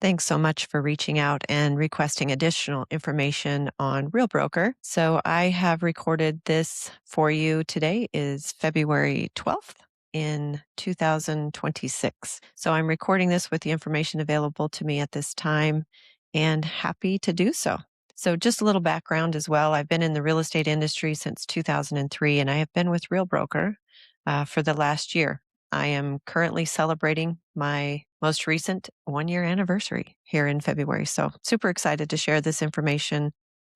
Thanks so much for reaching out and requesting additional information on RealBroker. So I have recorded this for you. Today is February 12th in 2026. So I'm recording this with the information available to me at this time and happy to do so. So just a little background as well. I've been in the real estate industry since 2003 and I have been with RealBroker for the last year. I am currently celebrating my most recent 1 year anniversary here in February. So, super excited to share this information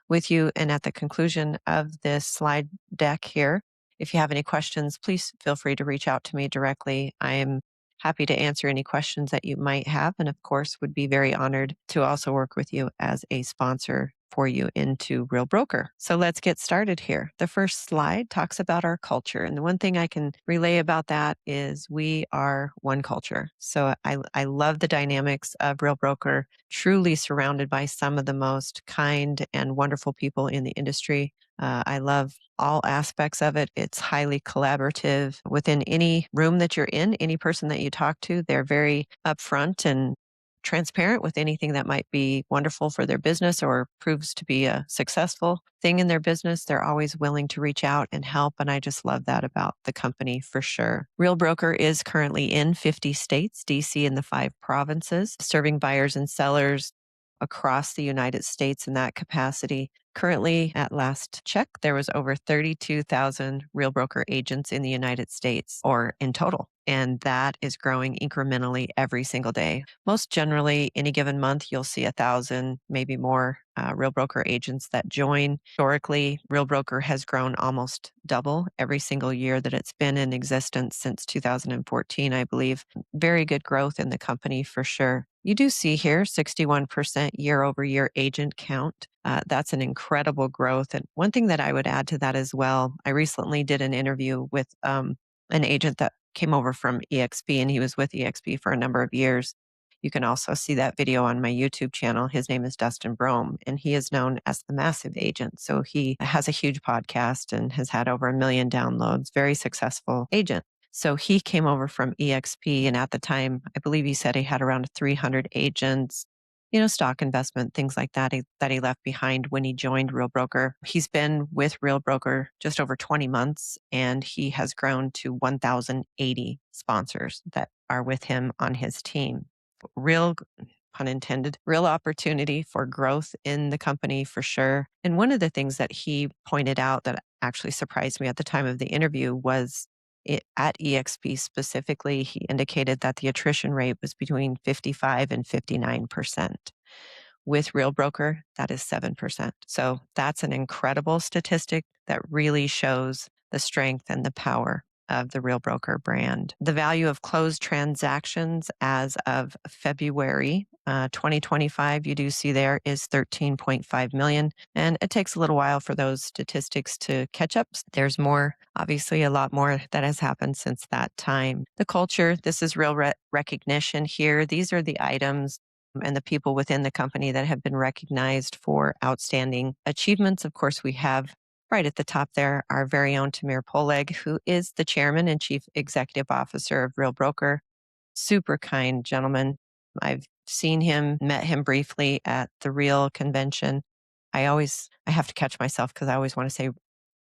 with you. And at the conclusion of this slide deck here, if you have any questions, please feel free to reach out to me directly. I am happy to answer any questions that you might have. And of course, would be very honored to also work with you as a sponsor for you into RealBroker. So let's get started here. The first slide talks about our culture. And the one thing I can relay about that is we are one culture. So I love the dynamics of RealBroker, truly surrounded by some of the most kind and wonderful people in the industry. I love all aspects of it. It's highly collaborative. Within any room that you're in, any person that you talk to, they're very upfront and transparent with anything that might be wonderful for their business or proves to be a successful thing in their business. They're always willing to reach out and help. And I just love that about the company for sure. RealBroker is currently in 50 states, DC and the 5 provinces, serving buyers and sellers across the United States in that capacity. Currently, at last check, there was over 32,000 RealBroker agents in the United States, or in total. And that is growing incrementally every single day. Most generally, any given month, you'll see 1,000, maybe more RealBroker agents that join. Historically, RealBroker has grown almost double every single year that it's been in existence since 2014, I believe. Very good growth in the company for sure. You do see here 61% year over year agent count. That's an incredible growth. And one thing that I would add to that as well, I recently did an interview with an agent that came over from EXP, and he was with EXP for a number of years. You can also see that video on my YouTube channel. His name is Dustin Brome, and he is known as the Massive Agent. So he has a huge podcast and has had over 1 million downloads, very successful agent. So he came over from EXP, and at the time, I believe he said he had around 300 agents, stock investment, things like that, that he left behind when he joined RealBroker. He's been with RealBroker just over 20 months, and he has grown to 1,080 sponsors that are with him on his team. Real, pun intended, real opportunity for growth in the company for sure. And one of the things that he pointed out that actually surprised me at the time of the interview was at EXP specifically, he indicated that the attrition rate was between 55 and 59%. With RealBroker, that is 7%. So that's an incredible statistic that really shows the strength and the power of the RealBroker brand. The value of closed transactions as of February 2025, you do see there is 13.5 million. And it takes a little while for those statistics to catch up. There's more, obviously a lot more that has happened since that time. The culture, this is real recognition here. These are the items and the people within the company that have been recognized for outstanding achievements. Of course, we have right at the top there our very own Tamir Poleg, who is the chairman and chief executive officer of RealBroker. Super kind gentleman. I've seen him, met him briefly at the Real convention. I have to catch myself because I always want to say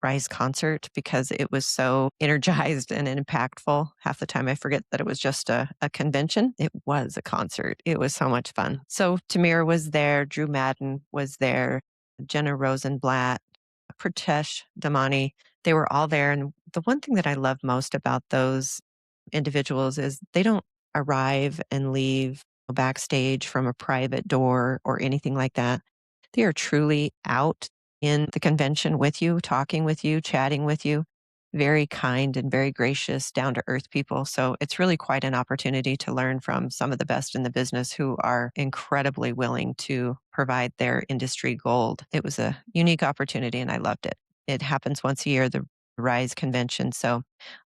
Rise concert because it was so energized and impactful. Half the time I forget that it was just a convention. It was a concert. It was so much fun. So Tamir was there, Drew Madden was there, Jenna Rosenblatt, Pritesh Damani. They were all there. And the one thing that I love most about those individuals is they don't arrive and leave backstage from a private door or anything like that. They are truly out in the convention with you, talking with you, chatting with you. Very kind and very gracious, down to earth people. So it's really quite an opportunity to learn from some of the best in the business who are incredibly willing to provide their industry gold. It was a unique opportunity and I loved it. It happens once a year, the Rise convention. So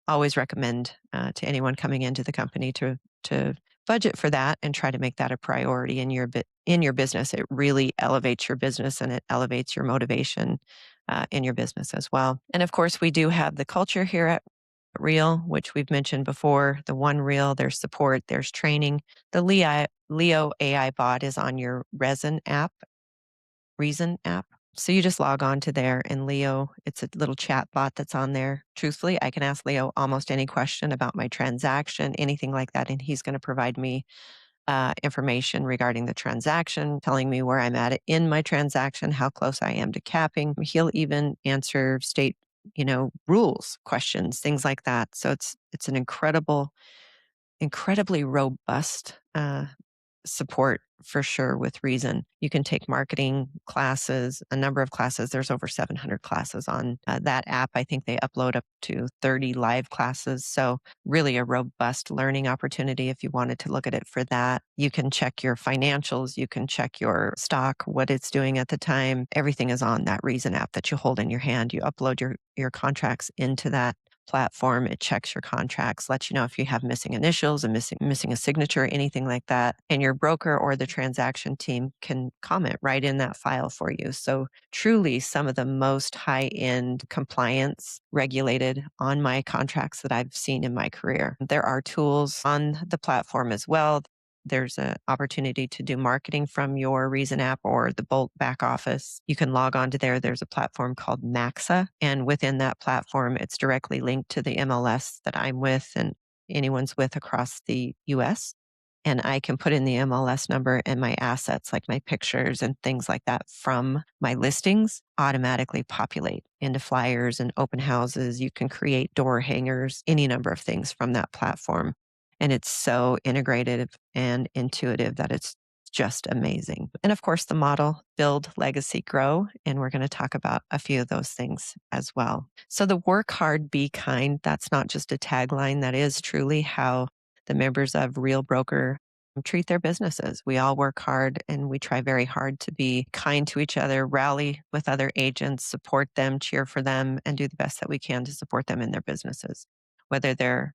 always recommend to anyone coming into the company to budget for that and try to make that a priority in your business. It really elevates your business and it elevates your motivation in your business as well. And of course, we do have the culture here at Reel, which we've mentioned before, the One Reel, there's support, there's training. The Leo AI bot is on your Reason app. So you just log on to there, and Leo, it's a little chat bot that's on there. Truthfully, I can ask Leo almost any question about my transaction, anything like that, and he's going to provide me information regarding the transaction, telling me where I'm at in my transaction, how close I am to capping. He'll even answer state, rules questions, things like that. So it's an incredibly robust support for sure with reason. You can take marketing classes, a number of classes. There's over 700 classes on that app. I think they upload up to 30 live classes. So really a robust learning opportunity if you wanted to look at it for that. You can check your financials. You can check your stock, what it's doing at the time. Everything is on that reason app that you hold in your hand. You upload your contracts into that platform. It checks your contracts, lets you know if you have missing initials, and missing a signature, anything like that. And your broker or the transaction team can comment right in that file for you. So truly some of the most high-end compliance regulated on my contracts that I've seen in my career. There are tools on the platform as well. There's an opportunity to do marketing from your Reason app or the Bolt back office. You can log on to there. There's a platform called Maxa. And within that platform, it's directly linked to the MLS that I'm with and anyone's with across the US. And I can put in the MLS number, and my assets, like my pictures and things like that from my listings, automatically populate into flyers and open houses. You can create door hangers, any number of things from that platform. And it's so integrative and intuitive that it's just amazing. And of course, the model build, legacy, grow. And we're going to talk about a few of those things as well. So the work hard, be kind, that's not just a tagline. That is truly how the members of REALBroker treat their businesses. We all work hard and we try very hard to be kind to each other, rally with other agents, support them, cheer for them, and do the best that we can to support them in their businesses. Whether they're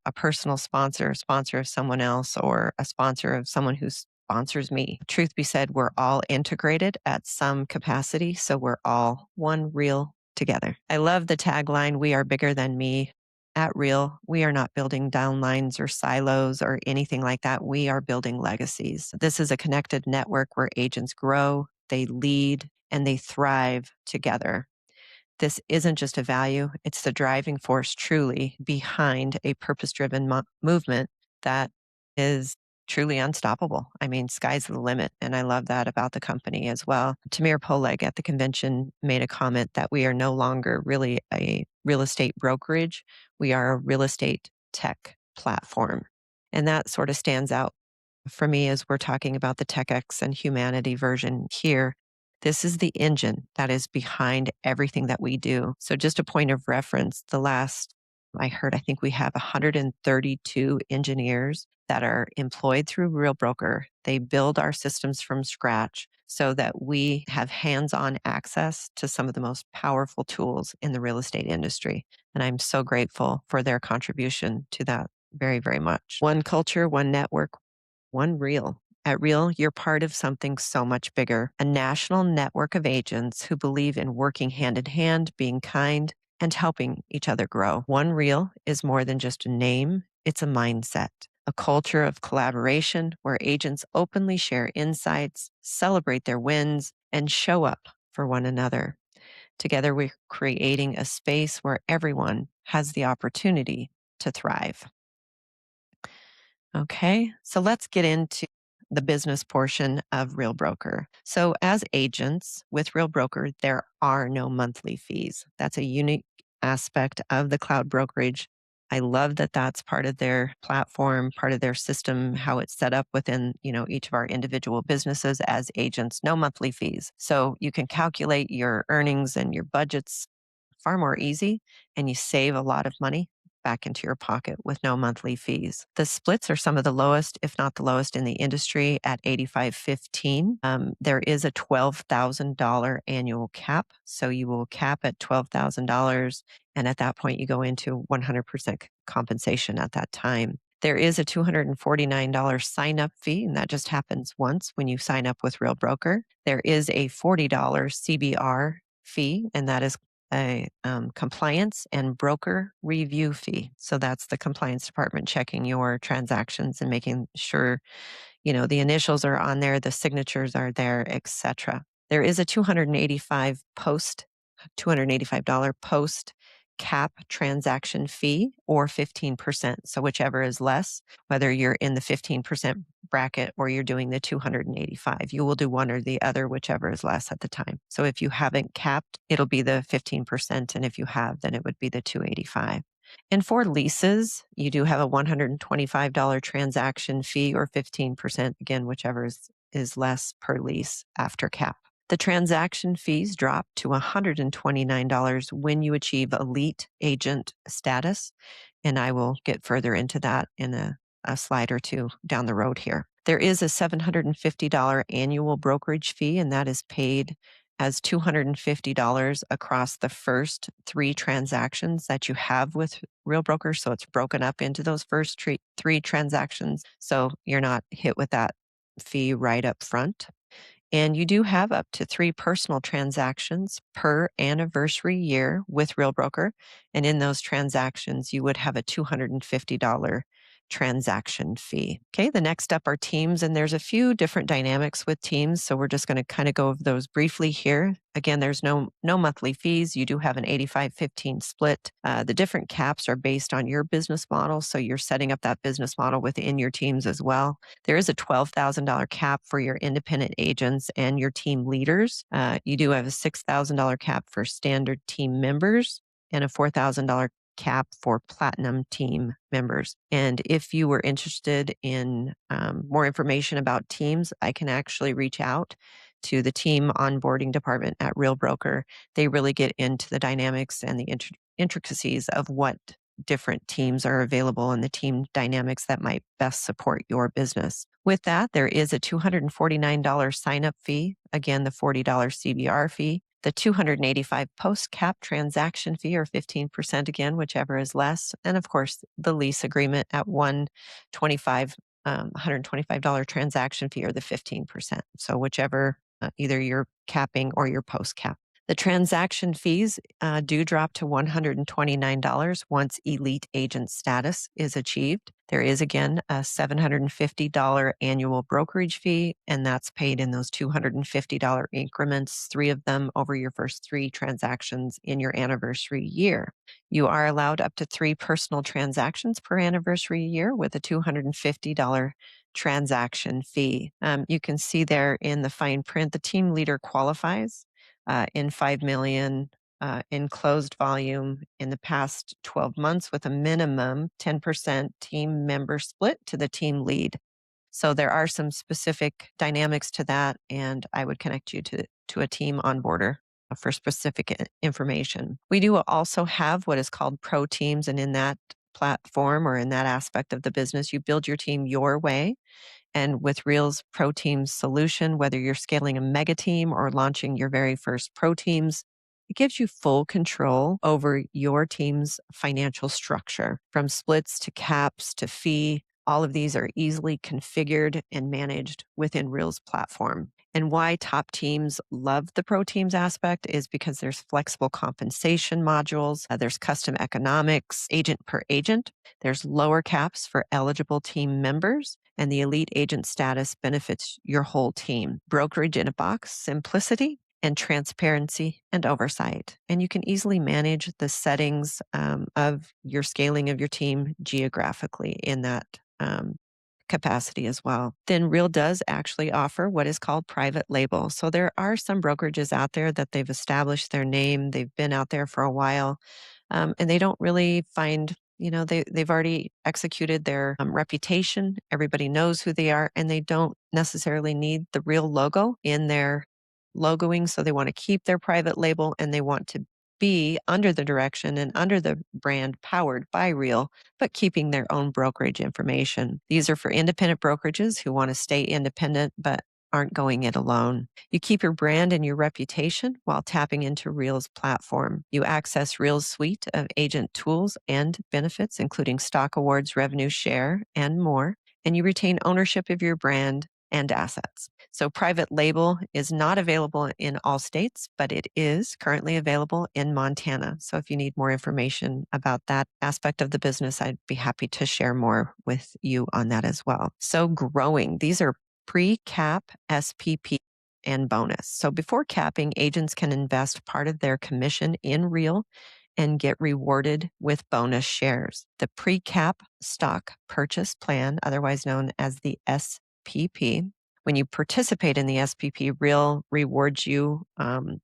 a personal sponsor, a sponsor of someone else, or a sponsor of someone who sponsors me. Truth be said, we're all integrated at some capacity, so we're all one Real together. I love the tagline, "We are bigger than me." At Real, we are not building downlines or silos or anything like that. We are building legacies. This is a connected network where agents grow, they lead, and they thrive together. This isn't just a value, it's the driving force truly behind a purpose driven movement that is truly unstoppable. I mean, sky's the limit. And I love that about the company as well. Tamir Poleg at the convention made a comment that we are no longer really a real estate brokerage, we are a real estate tech platform. And that sort of stands out for me as we're talking about the TechX and humanity version here. This is the engine that is behind everything that we do. So just a point of reference, the last I heard, I think we have 132 engineers that are employed through RealBroker. They build our systems from scratch so that we have hands-on access to some of the most powerful tools in the real estate industry. And I'm so grateful for their contribution to that very, very much. One culture, one network, one Real. At Real, you're part of something so much bigger, a national network of agents who believe in working hand in hand, being kind, and helping each other grow. One Real is more than just a name, it's a mindset, a culture of collaboration where agents openly share insights, celebrate their wins, and show up for one another. Together, we're creating a space where everyone has the opportunity to thrive. Okay, so let's get into the business portion of RealBroker. So, as agents with RealBroker, there are no monthly fees. That's a unique aspect of the cloud brokerage. I love that that's part of their platform, part of their system, how it's set up within, each of our individual businesses as agents, no monthly fees. So you can calculate your earnings and your budgets far more easy, and you save a lot of money back into your pocket with no monthly fees. The splits are some of the lowest, if not the lowest in the industry at 85.15. There is a $12,000 annual cap. So you will cap at $12,000. And at that point, you go into 100% compensation at that time. There is a $249 sign up fee, and that just happens once when you sign up with RealBroker. There is a $40 CBR fee, and that is a compliance and broker review fee. So that's the compliance department checking your transactions and making sure, the initials are on there, the signatures are there, etc. There is a $285 post cap transaction fee or 15%. So whichever is less, whether you're in the 15% bracket or you're doing the 285, you will do one or the other, whichever is less at the time. So if you haven't capped, it'll be the 15%. And if you have, then it would be the 285. And for leases, you do have a $125 transaction fee or 15%, again, whichever is less per lease after cap. The transaction fees drop to $129 when you achieve elite agent status. And I will get further into that in a slide or two down the road here. There is a $750 annual brokerage fee, and that is paid as $250 across the first 3 transactions that you have with RealBroker. So it's broken up into those first 3 transactions. So you're not hit with that fee right up front. And you do have up to 3 personal transactions per anniversary year with RealBroker. And in those transactions, you would have a $250 transaction fee. Okay, the next up are teams, and there's a few different dynamics with teams. So we're just going to kind of go over those briefly here. Again, there's no monthly fees. You do have an 85-15 split. The different caps are based on your business model. So you're setting up that business model within your teams as well. There is a $12,000 cap for your independent agents and your team leaders. You do have a $6,000 cap for standard team members and a $4,000 cap for platinum team members. And if you were interested in more information about teams, I can actually reach out to the team onboarding department at RealBroker. They really get into the dynamics and the intricacies of what different teams are available and the team dynamics that might best support your business. With that, there is a $249 sign-up fee. Again, the $40 CBR fee. The $285 post-cap transaction fee, or 15%, again, whichever is less. And of course, the lease agreement at $125 transaction fee, or the 15%. So whichever, either you're capping or your post-cap. The transaction fees do drop to $129 once elite agent status is achieved. There is, again, a $750 annual brokerage fee, and that's paid in those $250 increments, 3 of them over your first 3 transactions in your anniversary year. You are allowed up to 3 personal transactions per anniversary year with a $250 transaction fee. You can see there in the fine print, the team leader qualifies in 5 million in closed volume in the past 12 months with a minimum 10% team member split to the team lead. So there are some specific dynamics to that, and I would connect you to a team onboarder for specific information. We do also have what is called pro teams, and in that platform or in that aspect of the business, you build your team your way. And with Real's Pro Teams solution, whether you're scaling a mega team or launching your very first pro teams, it gives you full control over your team's financial structure. From splits to caps to fee, all of these are easily configured and managed within Real's platform. And why top teams love the pro teams aspect is because there's flexible compensation modules, there's custom economics, agent per agent, there's lower caps for eligible team members, and the elite agent status benefits your whole team. Brokerage in a box, simplicity, and transparency and oversight. And you can easily manage the settings of your scaling of your team geographically in that capacity as well. Then Real does actually offer what is called private label. So there are some brokerages out there that they've established their name, they've been out there for a while, and they don't really find, they've already executed their reputation. Everybody knows who they are, and they don't necessarily need the Real logo in their logoing. So they want to keep their private label, and they want to be under the direction and under the brand powered by Real, but keeping their own brokerage information. These are for independent brokerages who want to stay independent, but aren't going it alone. You keep your brand and your reputation while tapping into Real's platform. You access Real's suite of agent tools and benefits, including stock awards, revenue share, and more. And you retain ownership of your brand and assets. So private label is not available in all states, but it is currently available in Montana. So if you need more information about that aspect of the business, I'd be happy to share more with you on that as well. So growing, these are pre-cap SPP and bonus. So before capping, agents can invest part of their commission in Real and get rewarded with bonus shares. The pre-cap stock purchase plan, otherwise known as the SPP, when you participate in the SPP, Real rewards you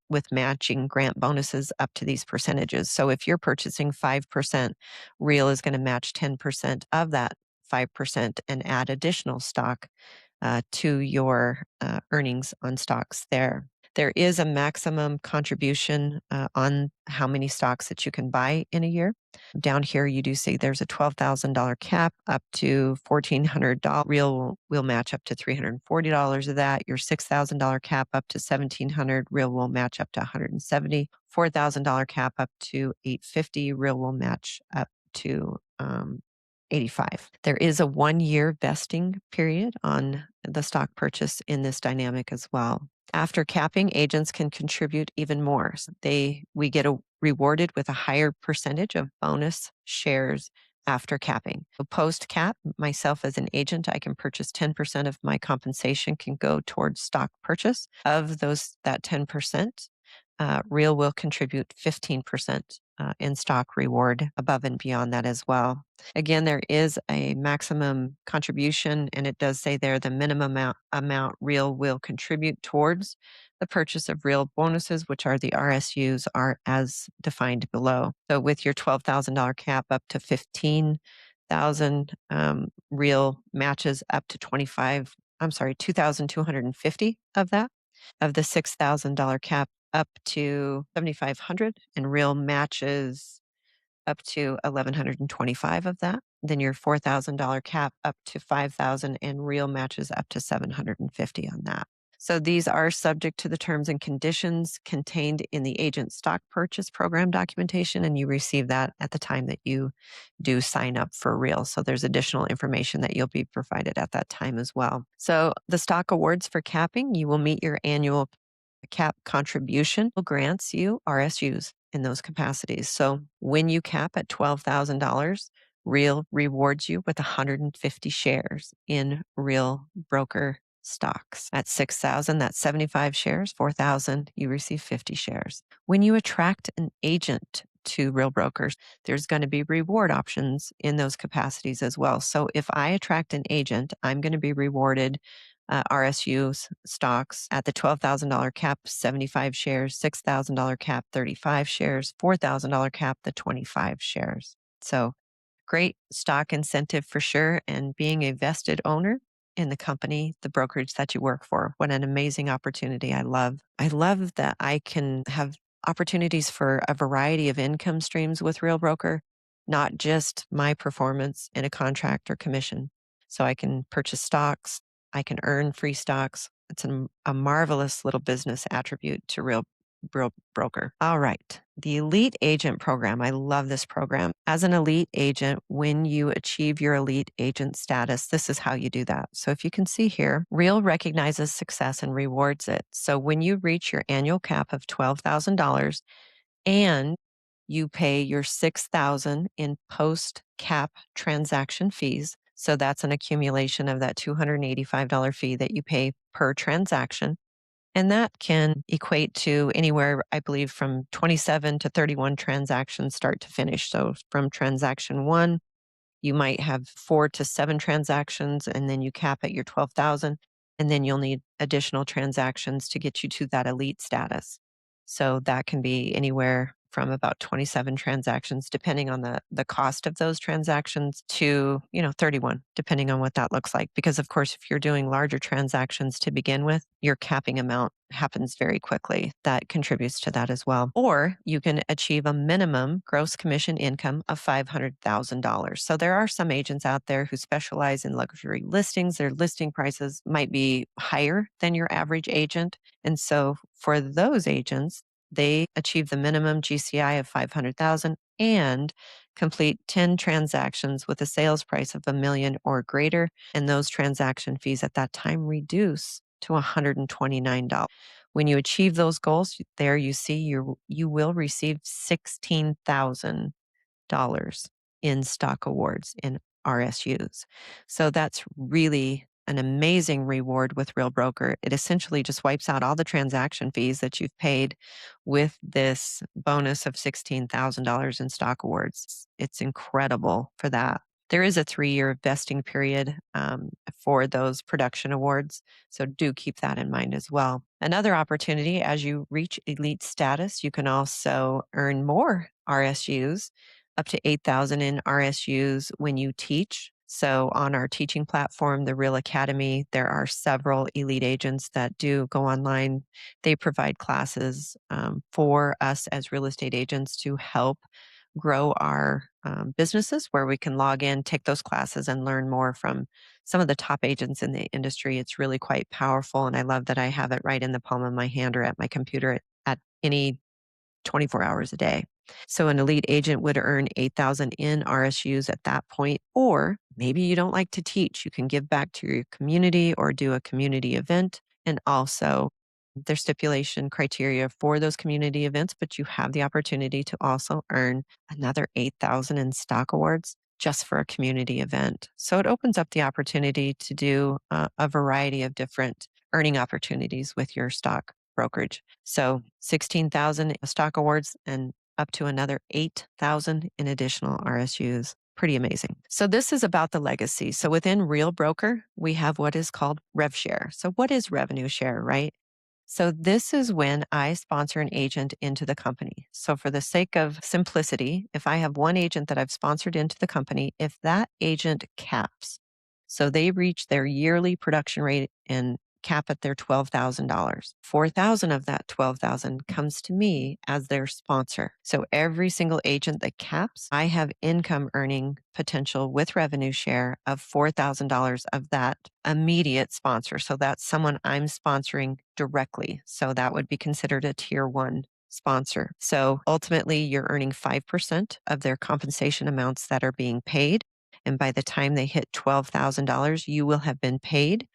with matching grant bonuses up to these percentages. So if you're purchasing 5%, Real is going to match 10% of that 5% and add additional stock to your earnings on stocks there. There is a maximum contribution on how many stocks that you can buy in a year. Down here, you do see there's a $12,000 cap up to $1,400. Real will match up to $340 of that. Your $6,000 cap up to $1,700. Real will match up to $170. $4,000 cap up to $850. Real will match up to 85. There is a 1-year vesting period on the stock purchase in this dynamic as well. After capping, agents can contribute even more. We get rewarded with a higher percentage of bonus shares after capping. So post cap, myself as an agent, I can purchase 10% of my compensation can go towards stock purchase. Of that 10%, Real will contribute 15% in stock reward above and beyond that as well. Again, there is a maximum contribution, and it does say there the minimum amount Real will contribute towards the purchase of Real bonuses, which are the RSUs, are as defined below. So with your $12,000 cap up to $15,000, Real matches up to $2,250 of that. Of the $6,000 cap up to $7,500, and Real matches up to $1,125 of that. Then your $4,000 cap up to $5,000, and Real matches up to $750 on that. So these are subject to the terms and conditions contained in the agent stock purchase program documentation, and you receive that at the time that you do sign up for Real. So there's additional information that you'll be provided at that time as well. So the stock awards for capping, you will meet your annual cap contribution, grants you RSUs in those capacities. So when you cap at $12,000, Real rewards you with 150 shares in REALBroker stocks. At 6,000, that's 75 shares. 4,000, you receive 50 shares. When you attract an agent to REALBrokers, there's going to be reward options in those capacities as well. So if I attract an agent, I'm going to be rewarded RSUs stocks at the $12,000 cap, 75 shares, $6,000 cap, 35 shares, $4,000 cap, the 25 shares. So great stock incentive for sure. And being a vested owner in the company, the brokerage that you work for, what an amazing opportunity. I love that I can have opportunities for a variety of income streams with RealBroker, not just my performance in a contract or commission. So I can purchase stocks, I can earn free stocks. It's a marvelous little business attribute to RealBroker. All right. The Elite Agent Program. I love this program. As an elite agent, when you achieve your elite agent status, this is how you do that. So if you can see here, Real recognizes success and rewards it. So when you reach your annual cap of $12,000 and you pay your $6,000 in post-cap transaction fees, so that's an accumulation of that $285 fee that you pay per transaction. And that can equate to anywhere, I believe, from 27 to 31 transactions start to finish. So from transaction 1, you might have 4 to 7 transactions, and then you cap at your 12,000, and then you'll need additional transactions to get you to that elite status. So that can be anywhere from about 27 transactions, depending on the cost of those transactions, to 31, depending on what that looks like. Because of course, if you're doing larger transactions to begin with, your capping amount happens very quickly. That contributes to that as well. Or you can achieve a minimum gross commission income of $500,000. So there are some agents out there who specialize in luxury listings. Their listing prices might be higher than your average agent. And so for those agents, they achieve the minimum GCI of $500,000 and Complete 10 transactions with a sales price of 1 million or greater, and those transaction fees at that time reduce to $129. When you achieve those goals, there you see you will receive $16,000 in stock awards in RSUs. So that's really an amazing reward with RealBroker. It essentially just wipes out all the transaction fees that you've paid with this bonus of $16,000 in stock awards. It's incredible for that. There is a 3-year vesting period for those production awards, so do keep that in mind as well. Another opportunity, as you reach elite status, you can also earn more RSUs, up to 8,000 in RSUs when you teach. So on our teaching platform, the Real Academy, there are several elite agents that do go online. They provide classes for us as real estate agents to help grow our businesses, where we can log in, take those classes, and learn more from some of the top agents in the industry. It's really quite powerful, and I love that I have it right in the palm of my hand or at my computer at any 24 hours a day. So an elite agent would earn 8,000 in RSUs at that point, or maybe you don't like to teach. You can give back to your community or do a community event. And also there's stipulation criteria for those community events, but you have the opportunity to also earn another 8,000 in stock awards just for a community event. So it opens up the opportunity to do a variety of different earning opportunities with your stock brokerage. So 16,000 stock awards and up to another 8,000 in additional RSUs. Pretty amazing. So this is about the legacy. So within Real Broker, we have what is called rev share. So what is revenue share, right? So this is when I sponsor an agent into the company. So for the sake of simplicity, if I have one agent that I've sponsored into the company, if that agent caps, so they reach their yearly production rate and cap at their $12,000. 4,000 of that 12,000 comes to me as their sponsor. So every single agent that caps, I have income earning potential with revenue share of $4,000 of that immediate sponsor. So that's someone I'm sponsoring directly. So that would be considered a tier 1 sponsor. So ultimately, you're earning 5% of their compensation amounts that are being paid. And by the time they hit $12,000, you will have been paid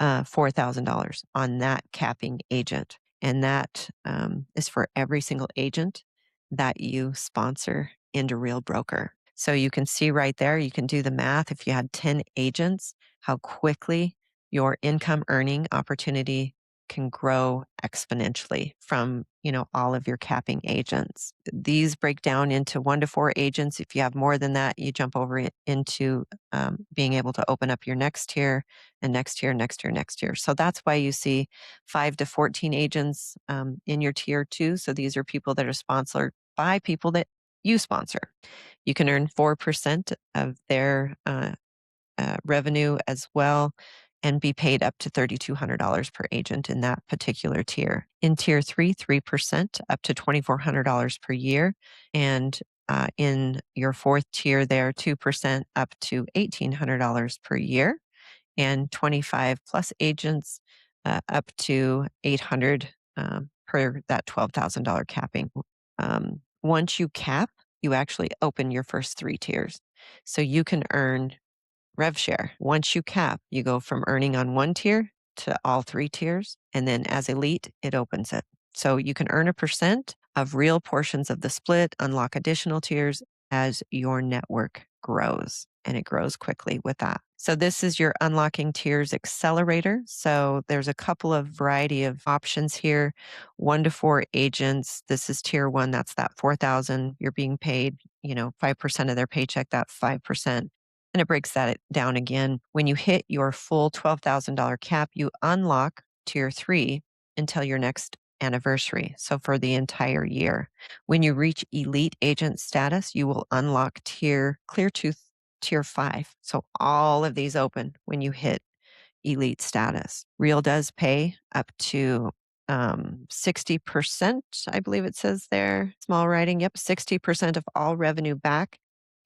$4,000 on that capping agent. And that is for every single agent that you sponsor into Real Broker. So you can see right there, you can do the math. If you had 10 agents, how quickly your income earning opportunity can grow exponentially from, all of your capping agents. These break down into 1 to 4 agents. If you have more than that, you jump over into being able to open up your next tier and next tier, next tier, next tier. So that's why you see 5 to 14 agents in your tier 2. So these are people that are sponsored by people that you sponsor. You can earn 4% of their revenue as well, and be paid up to $3,200 per agent in that particular tier. In tier 3, 3% up to $2,400 per year. And in your 4th tier there, 2% up to $1,800 per year. And 25 plus agents up to 800 per that $12,000 capping. Once you cap, you actually open your first 3 tiers. So you can earn rev share. Once you cap, you go from earning on 1 tier to all 3 tiers. And then as elite, it opens it. So you can earn a percent of real portions of the split, unlock additional tiers as your network grows. And it grows quickly with that. So this is your unlocking tiers accelerator. So there's a couple of variety of options here. 1 to 4 agents. This is tier 1. That's that 4,000. You're being paid, 5% of their paycheck, that 5%. And it breaks that down again. When you hit your full $12,000 cap, you unlock tier 3 until your next anniversary. So for the entire year. When you reach elite agent status, you will unlock clear to tier 5. So all of these open when you hit elite status. Real does pay up to 60%, I believe it says there, small writing. Yep, 60% of all revenue back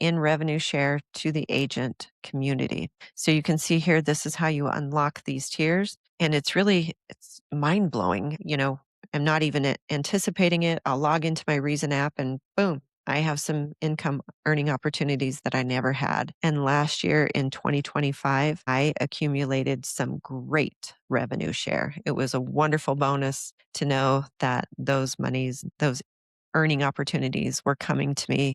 in revenue share to the agent community. So you can see here, this is how you unlock these tiers. And it's mind blowing. I'm not even anticipating it. I'll log into my Reason app and boom, I have some income earning opportunities that I never had. And last year in 2025, I accumulated some great revenue share. It was a wonderful bonus to know that those monies, those earning opportunities were coming to me,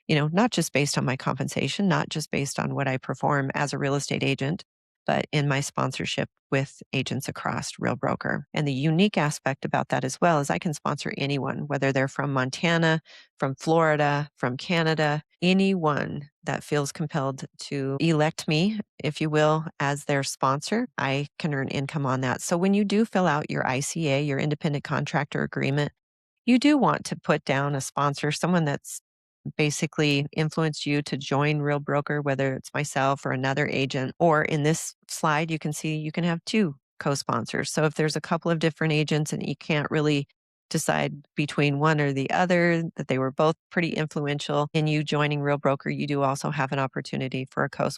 not just based on my compensation, not just based on what I perform as a real estate agent, but in my sponsorship with agents across RealBroker. And the unique aspect about that as well is I can sponsor anyone, whether they're from Montana, from Florida, from Canada, anyone that feels compelled to elect me, if you will, as their sponsor, I can earn income on that. So when you do fill out your ICA, your independent contractor agreement, you do want to put down a sponsor, someone that's basically influenced you to join RealBroker, whether it's myself or another agent. Or in this slide, you can see you can have two co-sponsors. So if there's a couple of different agents and you can't really decide between one or the other, that they were both pretty influential in you joining RealBroker, you do also have an opportunity for a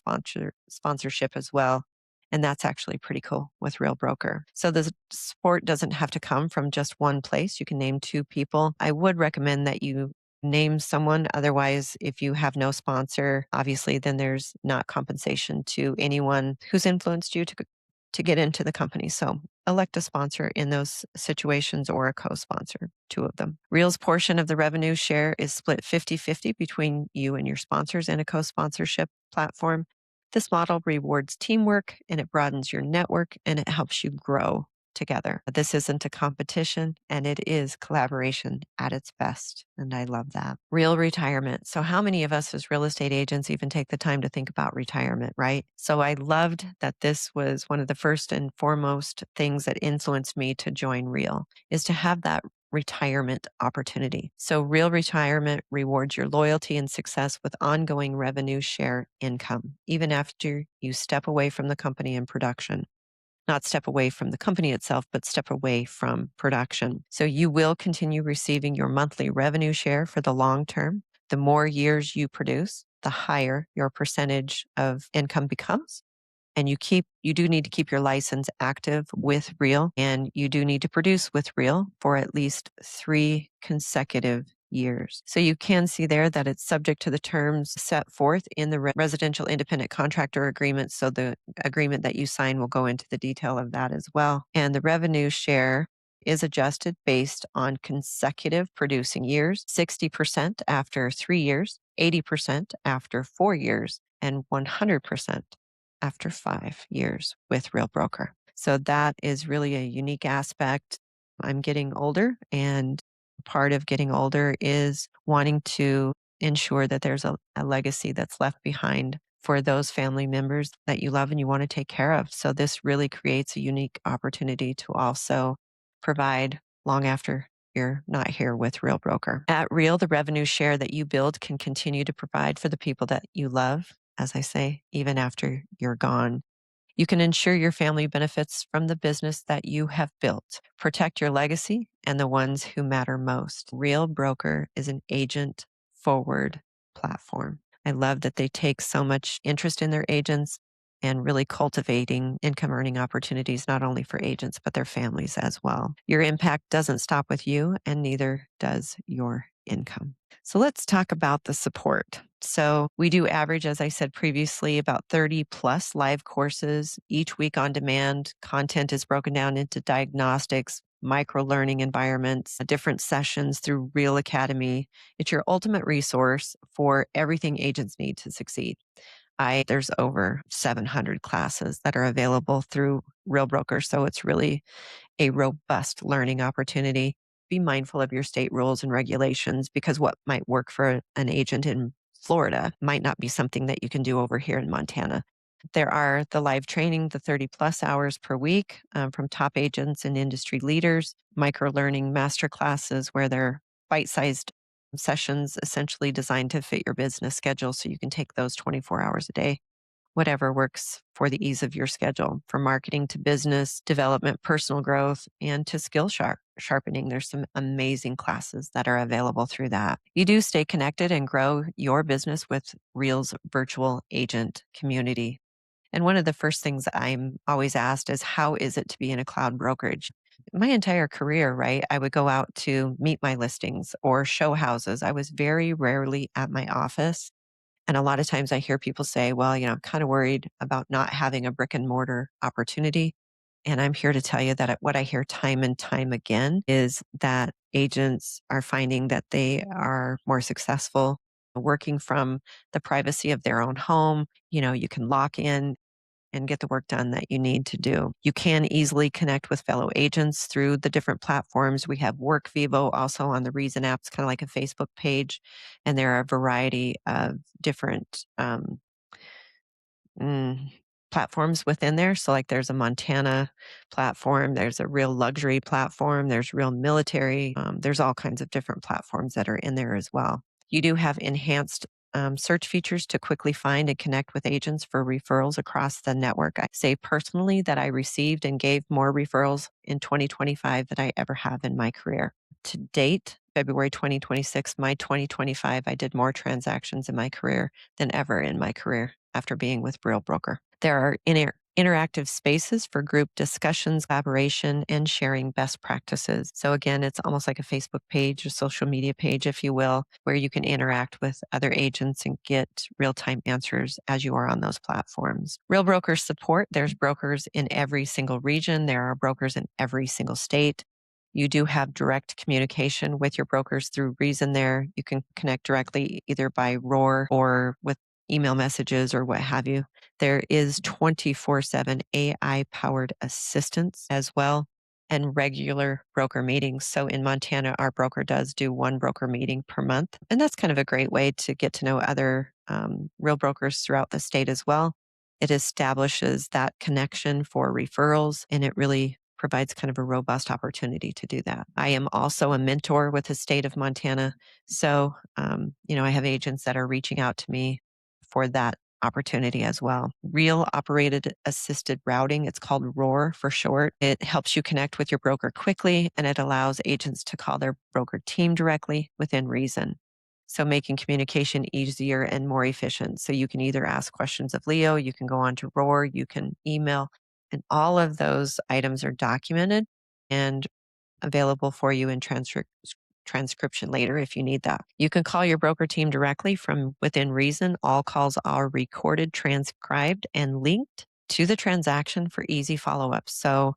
sponsorship as well. And that's actually pretty cool with RealBroker. So the support doesn't have to come from just one place. You can name two people. I would recommend that you name someone. Otherwise, if you have no sponsor, obviously, then there's not compensation to anyone who's influenced you to get into the company. So elect a sponsor in those situations or a co-sponsor, two of them. Real's portion of the revenue share is split 50-50 between you and your sponsors in a co-sponsorship platform. This model rewards teamwork and it broadens your network and it helps you grow together. This isn't a competition and it is collaboration at its best. And I love that. Real retirement. So, how many of us as real estate agents even take the time to think about retirement, right? So, I loved that this was one of the first and foremost things that influenced me to join Real, is to have that retirement opportunity. So, Real Retirement rewards your loyalty and success with ongoing revenue share income, even after you step away from the company in production. Not step away from the company itself, but step away from production. So you will continue receiving your monthly revenue share for the long term. The more years you produce, the higher your percentage of income becomes. And you do need to keep your license active with Real, and you do need to produce with Real for at least 3 consecutive years. So you can see there that it's subject to the terms set forth in the residential independent contractor agreement. So the agreement that you sign will go into the detail of that as well. And the revenue share is adjusted based on consecutive producing years, 60% after 3 years, 80% after 4 years, and 100% after 5 years with RealBroker. So that is really a unique aspect. I'm getting older, and part of getting older is wanting to ensure that there's a legacy that's left behind for those family members that you love and you want to take care of. So this really creates a unique opportunity to also provide long after you're not here with RealBroker. At Real, the revenue share that you build can continue to provide for the people that you love, as I say, even after you're gone. You can ensure your family benefits from the business that you have built. Protect your legacy and the ones who matter most. Real Broker is an agent forward platform. I love that they take so much interest in their agents and really cultivating income earning opportunities, not only for agents, but their families as well. Your impact doesn't stop with you, and neither does your income. So let's talk about the support. So we do average, as I said previously, about 30 plus live courses each week on demand. Content is broken down into diagnostics, micro learning environments, different sessions through Real Academy. It's your ultimate resource for everything agents need to succeed. There's over 700 classes that are available through RealBroker. So it's really a robust learning opportunity. Be mindful of your state rules and regulations, because what might work for an agent in Florida might not be something that you can do over here in Montana. There are the live training, the 30 plus hours per week from top agents and industry leaders, micro learning master classes where they're bite sized sessions essentially designed to fit your business schedule so you can take those 24 hours a day, whatever works for the ease of your schedule. From marketing to business development, personal growth, and to skill sharpening, there's some amazing classes that are available through that. You do stay connected and grow your business with Real's virtual agent community. And one of the first things I'm always asked is, how is it to be in a cloud brokerage? My entire career, right? I would go out to meet my listings or show houses. I was very rarely at my office. And a lot of times I hear people say, well, I'm kind of worried about not having a brick and mortar opportunity. And I'm here to tell you that what I hear time and time again is that agents are finding that they are more successful working from the privacy of their own home. You can lock in and get the work done that you need to do. You can easily connect with fellow agents through the different platforms. We have WorkVivo also on the Reason app. It's kind of like a Facebook page, and there are a variety of different mm, platforms within there. So, like, there's a Montana platform, there's a real luxury platform, there's real military. There's all kinds of different platforms that are in there as well. You do have enhanced search features to quickly find and connect with agents for referrals across the network. I say personally that I received and gave more referrals in 2025 than I ever have in my career. To date, February 2026, my 2025, I did more transactions in my career than ever in my career after being with RealBroker. There are interactive spaces for group discussions, collaboration, and sharing best practices. So again, it's almost like a Facebook page or social media page, if you will, where you can interact with other agents and get real-time answers as you are on those platforms. RealBroker support, there's brokers in every single region. There are brokers in every single state. You do have direct communication with your brokers through Reason there. You can connect directly either by ROAR or with email messages or what have you. There is 24/7 AI powered assistance as well and regular broker meetings. So in Montana, our broker does do one broker meeting per month. And that's kind of a great way to get to know other real brokers throughout the state as well. It establishes that connection for referrals, and it really provides kind of a robust opportunity to do that. I am also a mentor with the state of Montana. So, I have agents that are reaching out to me for that opportunity as well. Real operated assisted routing, it's called ROAR for short. It helps you connect with your broker quickly, and it allows agents to call their broker team directly within reason. So making communication easier and more efficient. So you can either ask questions of Leo, you can go on to ROAR, you can email, and all of those items are documented and available for you in transcription later if you need that. You can call your broker team directly from within reason. All calls are recorded, transcribed, and linked to the transaction for easy follow-up. So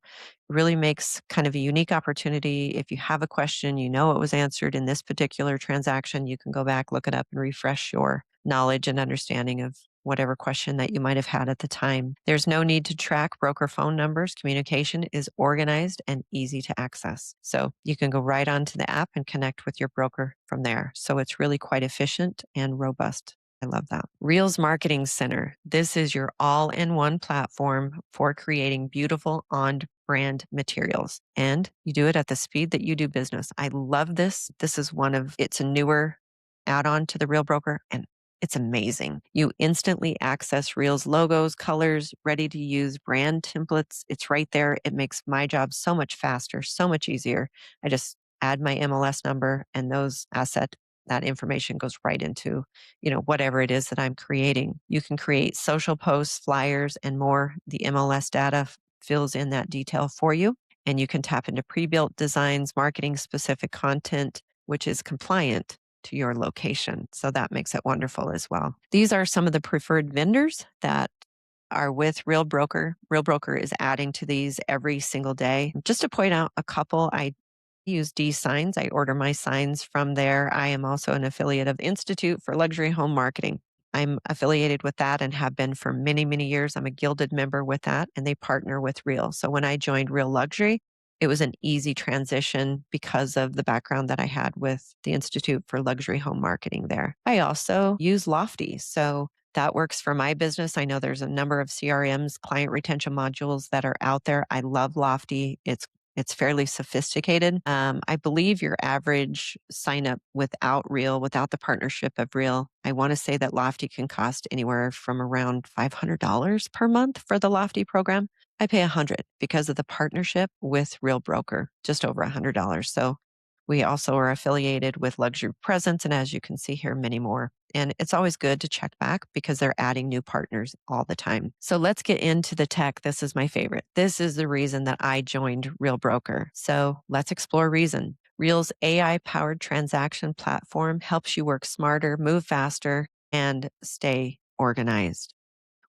it really makes kind of a unique opportunity. If you have a question, it was answered in this particular transaction, you can go back, look it up, and refresh your knowledge and understanding of whatever question that you might have had at the time. There's no need to track broker phone numbers. Communication is organized and easy to access. So you can go right onto the app and connect with your broker from there. So it's really quite efficient and robust. I love that. Reels Marketing Center. This is your all in one platform for creating beautiful on brand materials. And you do it at the speed that you do business. I love this. It's a newer add on to the Real Broker, and it's amazing. You instantly access Reels logos, colors, ready to use brand templates. It's right there. It makes my job so much faster, so much easier. I just add my MLS number, and that information goes right into, whatever it is that I'm creating. You can create social posts, flyers, and more. The MLS data fills in that detail for you, and you can tap into pre-built designs, marketing specific content, which is compliant to your location. So that makes it wonderful as well. These are some of the preferred vendors that are with RealBroker. RealBroker is adding to these every single day. Just to point out a couple, I use D Signs. I order my signs from there. I am also an affiliate of Institute for Luxury Home Marketing. I'm affiliated with that and have been for many, many years. I'm a gilded member with that, and they partner with Real. So when I joined Real Luxury, it was an easy transition because of the background that I had with the Institute for Luxury Home Marketing there. I also use Lofty. So that works for my business. I know there's a number of CRMs, client retention modules that are out there. I love Lofty. It's fairly sophisticated. I believe your average sign up without the partnership of Real, I want to say that Lofty can cost anywhere from around $500 per month for the Lofty program. I pay $100 because of the partnership with Real Broker, just over $100. So we also are affiliated with Luxury Presence, and as you can see here, many more. And it's always good to check back because they're adding new partners all the time. So let's get into the tech. This is my favorite. This is the reason that I joined RealBroker. So let's explore reason. Real's AI powered transaction platform helps you work smarter, move faster, and stay organized.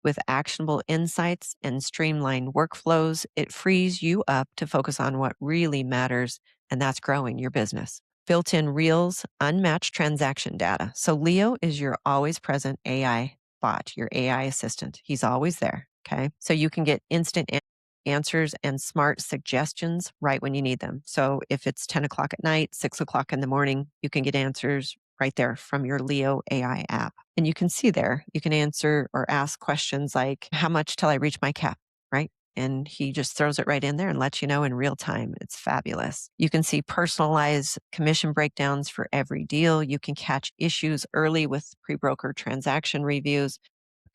With actionable insights and streamlined workflows, it frees you up to focus on what really matters, and that's growing your business. Built in Reels, unmatched transaction data. So Leo is your always present AI bot, your AI assistant. He's always there. Okay. So you can get instant answers and smart suggestions right when you need them. So if it's 10 o'clock at night, 6 o'clock in the morning, you can get answers right there from your Leo AI app. And you can see there, you can answer or ask questions like, how much till I reach my cap, right? And he just throws it right in there and lets you know in real time. It's fabulous. You can see personalized commission breakdowns for every deal. You can catch issues early with pre-broker transaction reviews.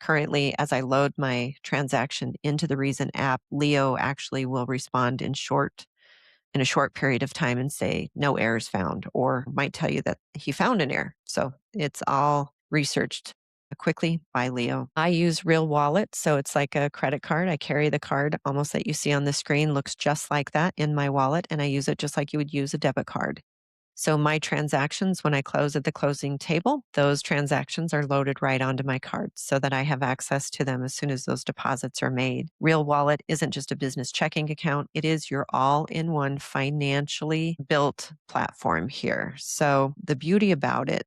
Currently, as I load my transaction into the Reason app, Leo actually will respond in a short period of time and say no errors found, or might tell you that he found an error. So it's all researched quickly by Leo. I use Real Wallet, so it's like a credit card. I carry the card almost that you see on the screen, looks just like that in my wallet, and I use it just like you would use a debit card. So my transactions, when I close at the closing table, those transactions are loaded right onto my card so that I have access to them as soon as those deposits are made. Real Wallet isn't just a business checking account. It is your all-in-one financially built platform here. So the beauty about it,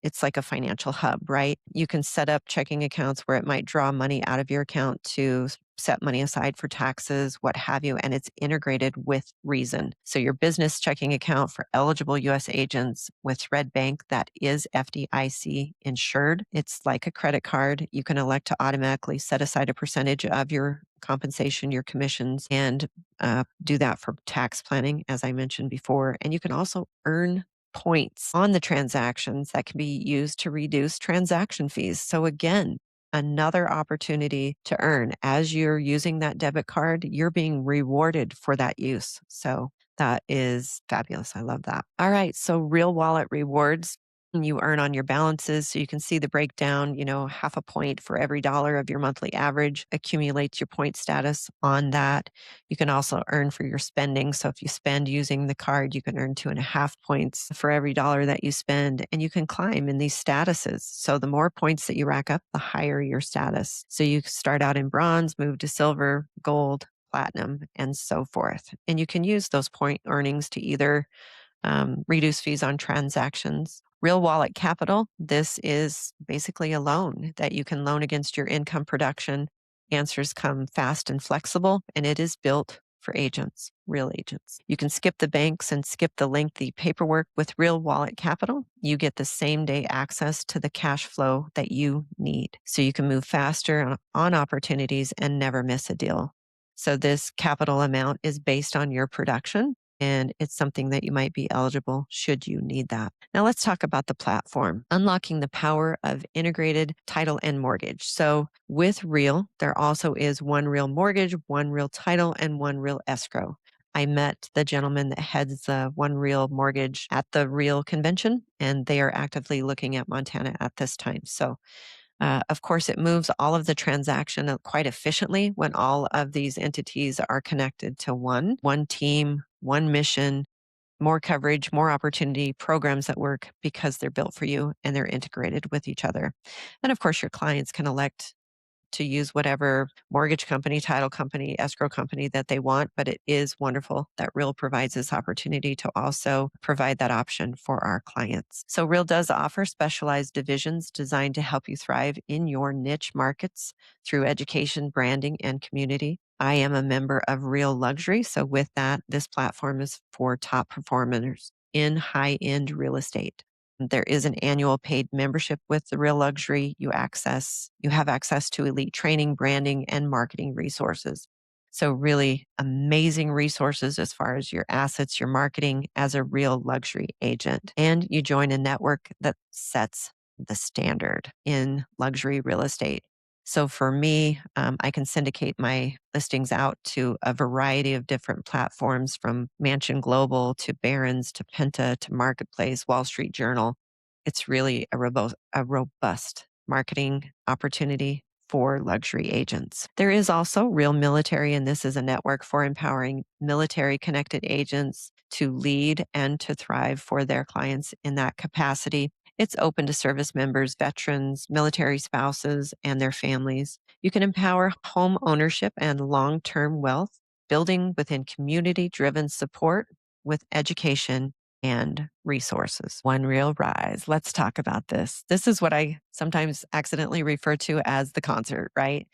it's like a financial hub, right? You can set up checking accounts where it might draw money out of your account to set money aside for taxes, what have you, and it's integrated with Reason. So your business checking account for eligible US agents with Red Bank that is FDIC insured. It's like a credit card. You can elect to automatically set aside a percentage of your compensation, your commissions, and do that for tax planning, as I mentioned before. And you can also earn points on the transactions that can be used to reduce transaction fees. So again, another opportunity to earn. As you're using that debit card, you're being rewarded for that use. So that is fabulous. I love that. All right. So Real Wallet rewards you earn on your balances. So you can see the breakdown, half a point for every dollar of your monthly average accumulates your point status on that. You can also earn for your spending. So if you spend using the card, you can earn 2.5 points for every dollar that you spend. And you can climb in these statuses. So the more points that you rack up, the higher your status. So you start out in bronze, move to silver, gold, platinum, and so forth. And you can use those point earnings to either reduce fees on transactions. Real Wallet Capital, this is basically a loan that you can loan against your income production. Answers come fast and flexible, and it is built for agents, real agents. You can skip the banks and skip the lengthy paperwork with Real Wallet Capital. You get the same day access to the cash flow that you need. So you can move faster on opportunities and never miss a deal. So this capital amount is based on your production, and it's something that you might be eligible should you need that. Now let's talk about the platform, unlocking the power of integrated title and mortgage. So with Real, there also is One Real Mortgage, One Real Title, and One Real Escrow. I met the gentleman that heads the One Real Mortgage at the Real convention, and they are actively looking at Montana at this time. So of course, it moves all of the transaction quite efficiently when all of these entities are connected to one team, one mission, more coverage, more opportunity, programs that work because they're built for you and they're integrated with each other. And of course, your clients can elect to use whatever mortgage company, title company, escrow company that they want. But it is wonderful that Real provides this opportunity to also provide that option for our clients. So Real does offer specialized divisions designed to help you thrive in your niche markets through education, branding, and community. I am a member of Real Luxury. So with that, this platform is for top performers in high-end real estate. There is an annual paid membership with the Real Luxury. You have access to elite training, branding, and marketing resources. So really amazing resources as far as your assets, your marketing as a Real Luxury agent. And you join a network that sets the standard in luxury real estate. So for me, I can syndicate my listings out to a variety of different platforms, from Mansion Global to Barron's to Penta to Marketplace, Wall Street Journal. it's really a robust marketing opportunity for luxury agents. There is also Real Military, and this is a network for empowering military connected agents to lead and to thrive for their clients in that capacity. It's open to service members, veterans, military spouses, and their families. You can empower home ownership and long term wealth, building within community driven support with education and resources. One Real Rise. Let's talk about this. This is what I sometimes accidentally refer to as the concert, right?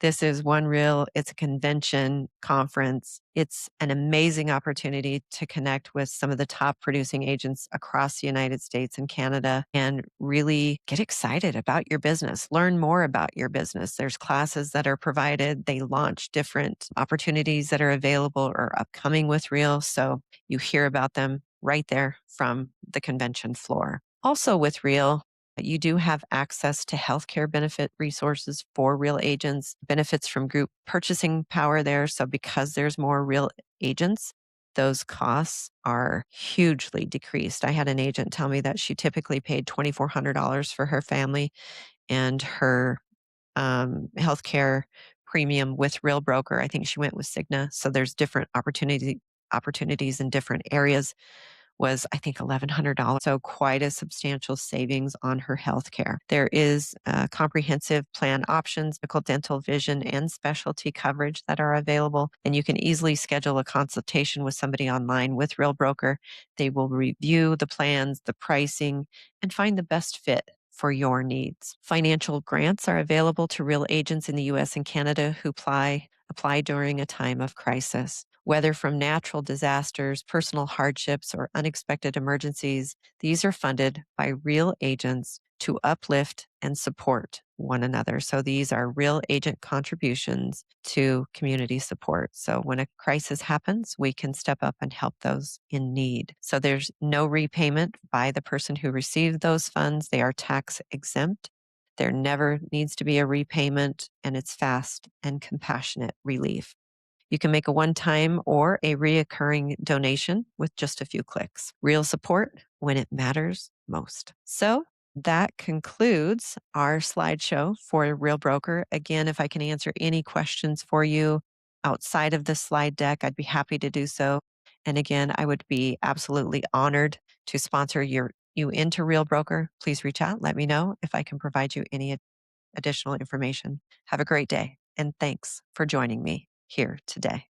This is One Real, it's a convention conference. It's an amazing opportunity to connect with some of the top producing agents across the United States and Canada and really get excited about your business, learn more about your business. There's classes that are provided. They launch different opportunities that are available or upcoming with Real. So you hear about them right there from the convention floor. Also with Real, you do have access to healthcare benefit resources for real agents, benefits from group purchasing power there. So, because there's more real agents, those costs are hugely decreased. I had an agent tell me that she typically paid $2,400 for her family and her healthcare premium with RealBroker. I think she went with Cigna. So, there's different opportunities in different areas was, I think, $1,100. So quite a substantial savings on her health care. There is comprehensive plan options, medical, dental, vision, and specialty coverage that are available. And you can easily schedule a consultation with somebody online with RealBroker. They will review the plans, the pricing, and find the best fit for your needs. Financial grants are available to real agents in the US and Canada who apply during a time of crisis. Whether from natural disasters, personal hardships, or unexpected emergencies, these are funded by real agents to uplift and support one another. So these are real agent contributions to community support. So when a crisis happens, we can step up and help those in need. So there's no repayment by the person who received those funds. They are tax exempt. There never needs to be a repayment, and it's fast and compassionate relief. You can make a one-time or a reoccurring donation with just a few clicks. Real support when it matters most. So that concludes our slideshow for Real Broker. Again, if I can answer any questions for you outside of the slide deck, I'd be happy to do so. And again, I would be absolutely honored to sponsor you into Real Broker. Please reach out. Let me know if I can provide you any additional information. Have a great day, and thanks for joining me here today.